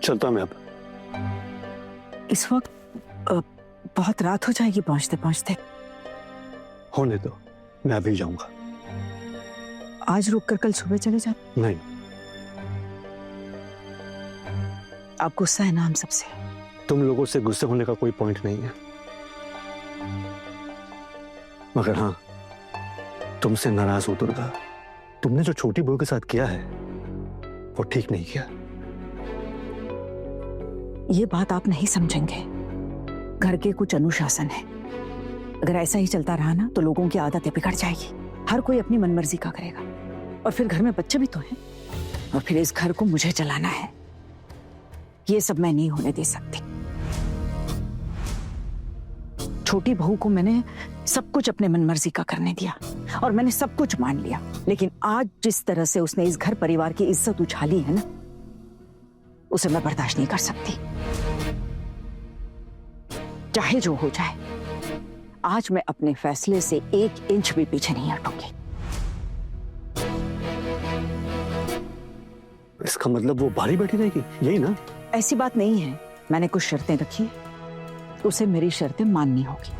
चलता मैं अब। इस वक्त बहुत रात हो जाएगी पहुंचते पहुंचते। होने दो, मैं अभी जाऊंगा। आज रुक कर कल सुबह चले जाते। नहीं। आप गुस्सा है ना हम सबसे? तुम लोगों से गुस्से होने का कोई पॉइंट नहीं है, मगर हाँ, तुमसे नाराज हूं दुर्गा। तुमने जो छोटी बहू के साथ किया है वो ठीक नहीं किया। ये बात आप नहीं समझेंगे। घर के कुछ अनुशासन है, अगर ऐसा ही चलता रहा ना तो लोगों की आदतें बिगड़ जाएगी। हर कोई अपनी मनमर्जी का करेगा, और फिर घर में बच्चे भी तो हैं, और फिर इस घर को मुझे चलाना है। ये सब मैं नहीं होने दे सकती। छोटी बहू को मैंने सब कुछ अपने मनमर्जी का करने दिया और मैंने सब कुछ मान लिया, लेकिन आज जिस तरह से उसने इस घर परिवार की इज्जत उछाली है ना, उसे मैं बर्दाश्त नहीं कर सकती। चाहे जो हो जाए, आज मैं अपने फैसले से 1 इंच भी पीछे नहीं हटूंगी। इसका मतलब वो बाहर ही बैठी रहेगी, यही ना? ऐसी बात नहीं है, मैंने कुछ शर्तें रखी, उसे मेरी शर्तें माननी होगी।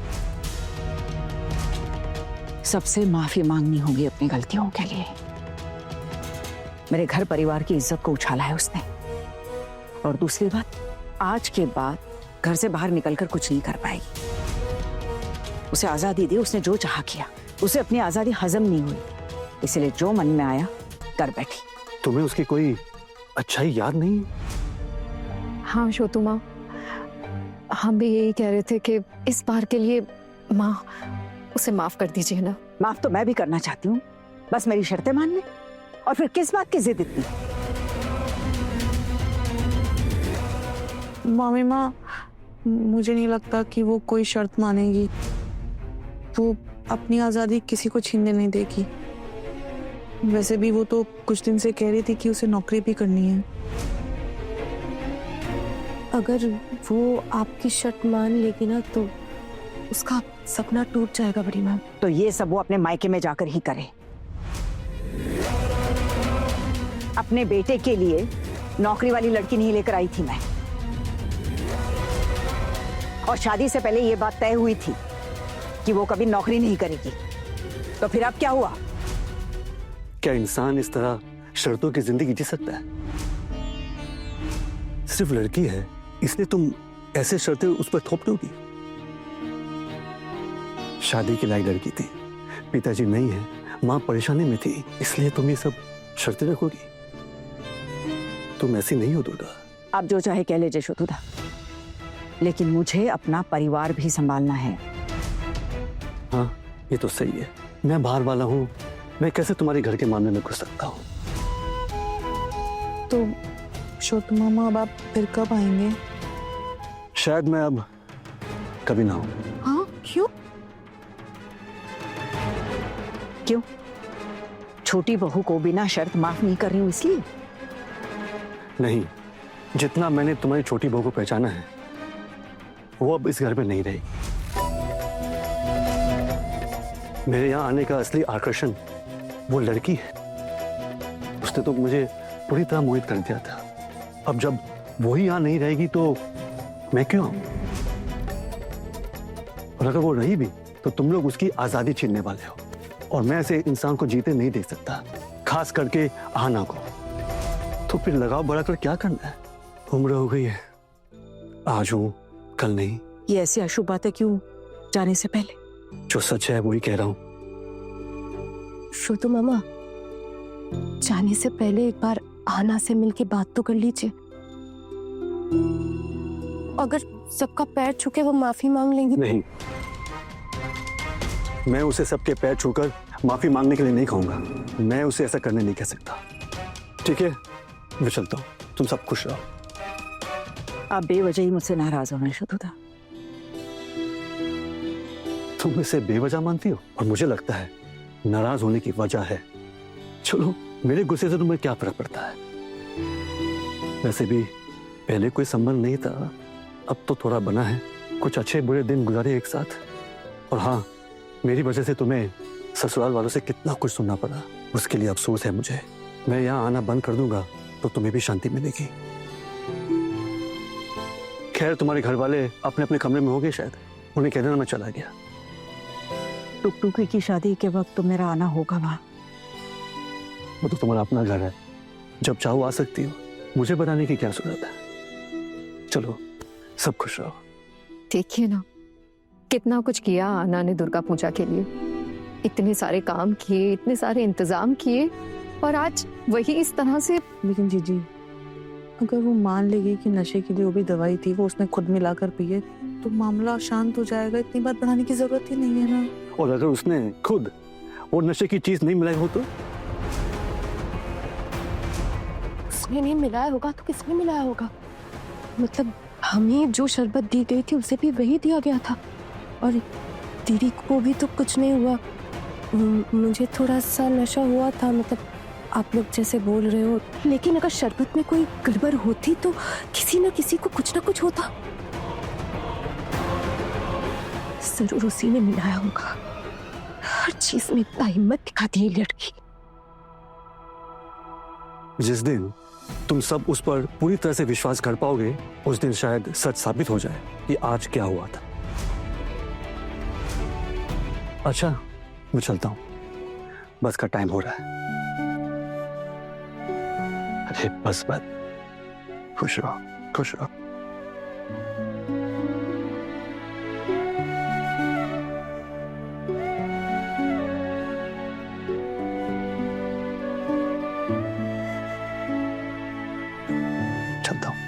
सबसे माफी मांगनी होगी अपनी गलतियों के लिए। मेरे घर परिवार की इज्जत को उछाला है उसने, और दूसरी बात, आज के बाद घर से बाहर निकलकर कुछ नहीं कर पाएगी। उसे आजादी दी, उसने जो चाहा किया। उसे अपनी आजादी हजम नहीं हुई, इसलिए जो मन में आया कर बैठी। तुम्हें उसकी कोई अच्छाई याद नहीं? हाँ छोटू माँ, हम भी यही कह रहे थे कि इस बार के लिए माँ उसे माफ कर दीजिए ना। माफ तो मैं भी करना चाहती हूँ, बस मेरी शर्तें मानने। और फिर किस बात की जिद इतनी? मामी माँ, मुझे नहीं लगता कि वो कोई शर्त मानेगी। वो अपनी आजादी किसी को छीनने नहीं देगी। वैसे भी वो तो कुछ दिन से कह रही थी कि उसे नौकरी भी करनी है। अगर वो आपकी शर्त मान लेगी ना तो उसका सपना टूट जाएगा बड़ी माँ। तो ये सब वो अपने मायके में जाकर ही करे। अपने बेटे के लिए नौकरी वाली लड़की नहीं लेकर आई थी मैं, और शादी से पहले ये बात तय हुई थी कि वो कभी नौकरी नहीं करेगी। तो फिर अब क्या हुआ? क्या इंसान इस तरह शर्तों की जिंदगी जी सकता है? सिर्फ लड़की है इसलिए तुम ऐसे शर्तें उस पर थोप दोगी? शादी के लायक लड़की थी, पिताजी नहीं है, मां परेशानी में थी, इसलिए तुम ये सब शर्तें रखोगी? तुम ऐसी नहीं हो दुर्गा। आप जो चाहे कह लीजिए शुतुदा, लेकिन मुझे अपना परिवार भी संभालना है। हाँ, ये तो सही है। मैं बाहर वाला हूँ, मैं कैसे तुम्हारे घर के मामले में घुस सकता हूँ? तो छोटू मामा, अब आप फिर कब आएंगे? शायद मैं अब कभी ना हूँ। हाँ, क्यों? क्यों? छोटी बहू को बिना शर्त माफ नहीं कर रही हूँ इसलिए? नहीं, जितना मैंने तुम्हारी छोटी बहू को पहचाना है वो अब इस घर में नहीं रहेगी। मेरे यहाँ आने का असली आकर्षण वो लड़की है। उसने तो मुझे पूरी तरह मोहित कर दिया था। अब जब वो ही यहाँ नहीं रहेगी तो मैं क्यों आऊं? और अगर वो रही भी तो तुम लोग उसकी आजादी छीनने वाले हो, और मैं ऐसे इंसान को जीते नहीं देख सकता, खास करके आना को। तो फिर लगाव बढ़ाकर क्या करना है? उम्र हो गई है, आज हूं कल नहीं। ये ऐसी अशुभ बातें क्यों जाने से पहले? जो सच है वही कह रहा हूं। छोटू मामा, जाने से पहले एक बार आना से मिलके बात तो कर लीजिए। अगर सबका पैर छूके वो माफी मांग लेंगी। नहीं, मैं उसे सबके पैर छूकर माफी मांगने के लिए नहीं कहूंगा। मैं उसे ऐसा करने नहीं कह सकता। ठीक है, मैं चलता हूं, तुम सब खुश रहो। आप बेवजह ही मुझसे नाराज हो रहे हैं शुतुदा। तुम इसे बेवजह मानती हो, और मुझे लगता है नाराज होने की वजह है। चलो, मेरे गुस्से से तुम्हें क्या फर्क पड़ता है? वैसे भी पहले कोई संबंध नहीं था, अब तो थोड़ा बना है। कुछ अच्छे बुरे दिन गुजारे एक साथ। और हाँ, मेरी वजह से तुम्हें ससुराल वालों से कितना कुछ सुनना पड़ा, उसके लिए अफसोस है मुझे। मैं यहाँ आना बंद कर दूंगा तो तुम्हें भी शांति मिलेगी। खैर तुम्हारे घर वाले अपने अपने कमरे में होंगे शायद, उन्हें कह देना मैं चला गया। टुकटुकी की शादी के वक्त तो मेरा आना होगा वहां। वो तो तुम्हारा अपना घर है, जब चाहो आ सकती हो, मुझे बताने की क्या जरूरत है। चलो सब खुश रहो। देखिए ना कितना कुछ किया आना ने दुर्गा पूजा के लिए, इतने सारे काम किए, इतने सारे इंतजाम किए, और आज वही इस तरह से। लेकिन जीजी, अगर वो मान लेगी कि नशे की जो भी दवाई थी वो उसने खुद मिलाकर पी है, तो मामला शांत हो जाएगा। इतनी बात बढ़ाने की जरूरत ही नहीं है ना। और अगर उसने खुद वो नशे की चीज नहीं मिलाई हो तो? उसने नहीं मिलाया होगा तो किसने मिलाया होगा? मतलब हमें जो शरबत दी गई थी उसे भी वही दिया गया था, और दीदी को भी तो कुछ नहीं हुआ। मुझे थोड़ा सा नशा हुआ था, मतलब आप लोग जैसे बोल रहे हो, लेकिन अगर शरबत में कोई गड़बड़ होती तो किसी न किसी को कुछ ना कुछ होता। जरूर उसी ने मिलाया होगा। हर चीज में इतना हिम्मत दिखाती है लड़की। जिस दिन तुम सब उस पर पूरी तरह से विश्वास कर पाओगे, उस दिन शायद सच साबित हो जाए कि आज क्या हुआ था। अच्छा मैं चलता हूं, बस का टाइम हो रहा है। अरे बस बस, खुश रहो खुश रहो। चलता हूं।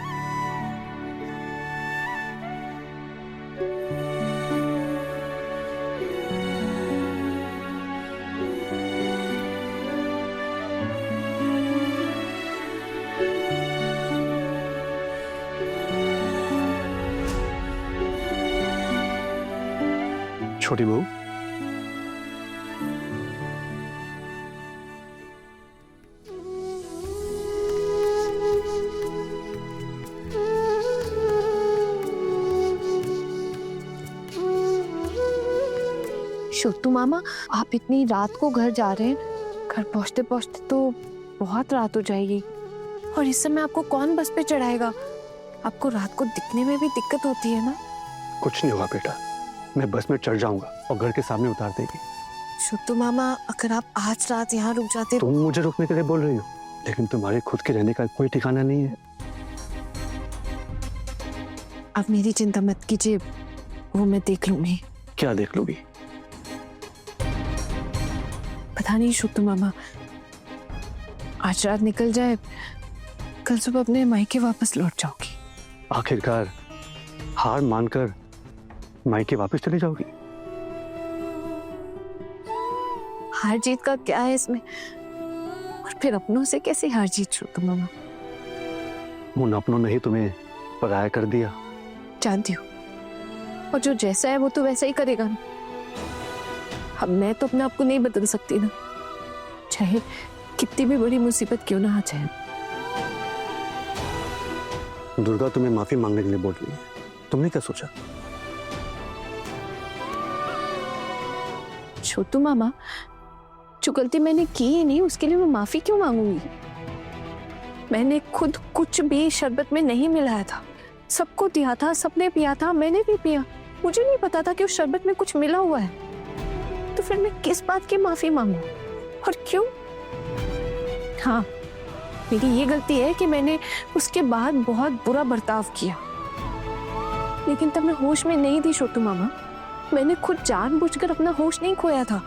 छोटी बहू, छोटू मामा, आप इतनी रात को घर जा रहे हैं, घर पहुंचते पहुंचते तो बहुत रात हो जाएगी, और इस समय आपको कौन बस पे चढ़ाएगा? आपको रात को दिखने में भी दिक्कत होती है ना। कुछ नहीं होगा बेटा, मैं बस में चढ़ जाऊंगा और घर के सामने उतार देगी। छोटू मामा, अगर आप आज रात यहाँ रुक जाते। तुम मुझे रुकने के लिए बोल रही हो, लेकिन तुम्हारे खुद के रहने का कोई ठिकाना नहीं है। आप मेरी चिंता मत कीजिए, वो मैं देख लूंगी। क्या देख लोगी? पता नहीं छोटू मामा, आज रात निकल जाए, कल सुबह अपने मायके वापस लौट जाओगी। आखिरकार हार मानकर मायके वापस चली जाओगी? हार जीत का क्या है इसमें? और फिर अपनों से कैसे हार जीत छोटू मामा? उन अपनों ने ही तुम्हें पराया कर दिया। जानती हूँ, और जो जैसा है वो तो वैसा ही करेगा ना। अब मैं तो अपने आप को नहीं बदल सकती ना, चाहे कितनी भी बड़ी मुसीबत क्यों ना आ जाए। दुर्गा तुम्हें माफी मांगने के लिए बोल रही है, तुमने क्या सोचा? छोटू मामा, जो गलती मैंने की ही नहीं उसके लिए मैं माफी क्यों मांगूंगी? मैंने खुद कुछ भी शरबत में नहीं मिलाया था, सबको दिया था, सबने पिया था, मैंने भी पिया। मुझे नहीं पता था कि उस शरबत में कुछ मिला हुआ है, तो फिर मैं किस बात की माफी मांगू और क्यों? हाँ, मेरी ये गलती है कि मैंने उसके बाद बहुत बुरा बर्ताव किया, लेकिन तब मैं होश में नहीं थी छोटू मामा। मैंने खुद जानबूझकर अपना होश नहीं खोया था।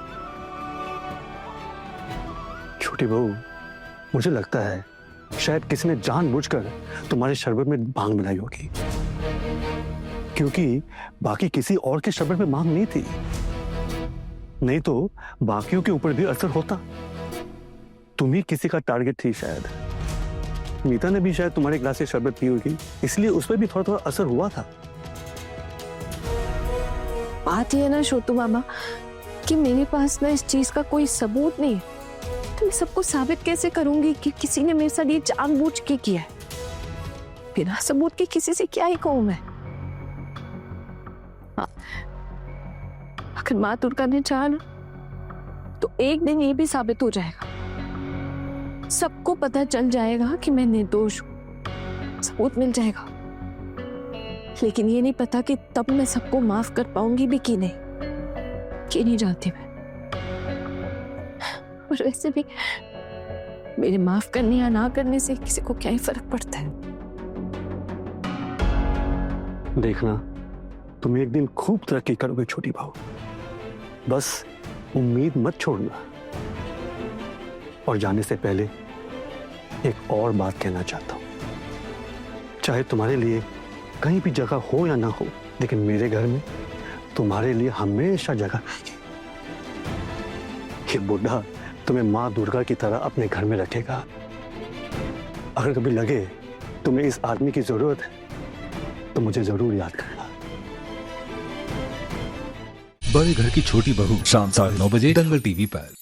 छोटी बहू, मुझे लगता है शायद किसी ने जानबूझकर तुम्हारे शरबत में भांग मिलाई होगी, क्योंकि बाकी किसी और के शरबत में भांग नहीं थी। नहीं तो बाकियों के ऊपर भी असर होता। तुम ही किसी का टारगेट थी शायद। मीता ने भी शायद तुम्हारे गिलास से शरबत पी होगी, इसलिए उस पर भी थोड़ा थोड़ा असर हुआ था। बात यह है ना छोटू मामा कि मेरे पास ना इस चीज का कोई सबूत नहीं है, तो मैं सबको साबित कैसे करूंगी कि किसी ने मेरे साथ ये जानबूझ के किया है? बिना सबूत के किसी से क्या ही कहूं मैं? हाँ, अगर माँ दुर्गा ने चाहा ना तो एक दिन ये भी साबित हो जाएगा, सबको पता चल जाएगा कि मैं निर्दोष हूं, सबूत मिल जाएगा। लेकिन ये नहीं पता कि तब मैं सबको माफ कर पाऊंगी भी कि नहीं, कि नहीं जानती मैं। और वैसे भी मेरे माफ करने या ना करने से किसी को क्या ही फर्क पड़ता है। देखना, तुम एक दिन खूब तरक्की करोगे छोटी बहू, बस उम्मीद मत छोड़ना। और जाने से पहले एक और बात कहना चाहता हूं, चाहे तुम्हारे लिए कहीं भी जगह हो या ना हो, लेकिन मेरे घर में तुम्हारे लिए हमेशा जगह रहेगी। ये बुढ़ा तुम्हें माँ दुर्गा की तरह अपने घर में रखेगा। अगर कभी लगे तुम्हें इस आदमी की जरूरत है तो मुझे जरूर याद करना। बड़े घर की छोटी बहू शाम 9:30 बजे दंगल टीवी पर।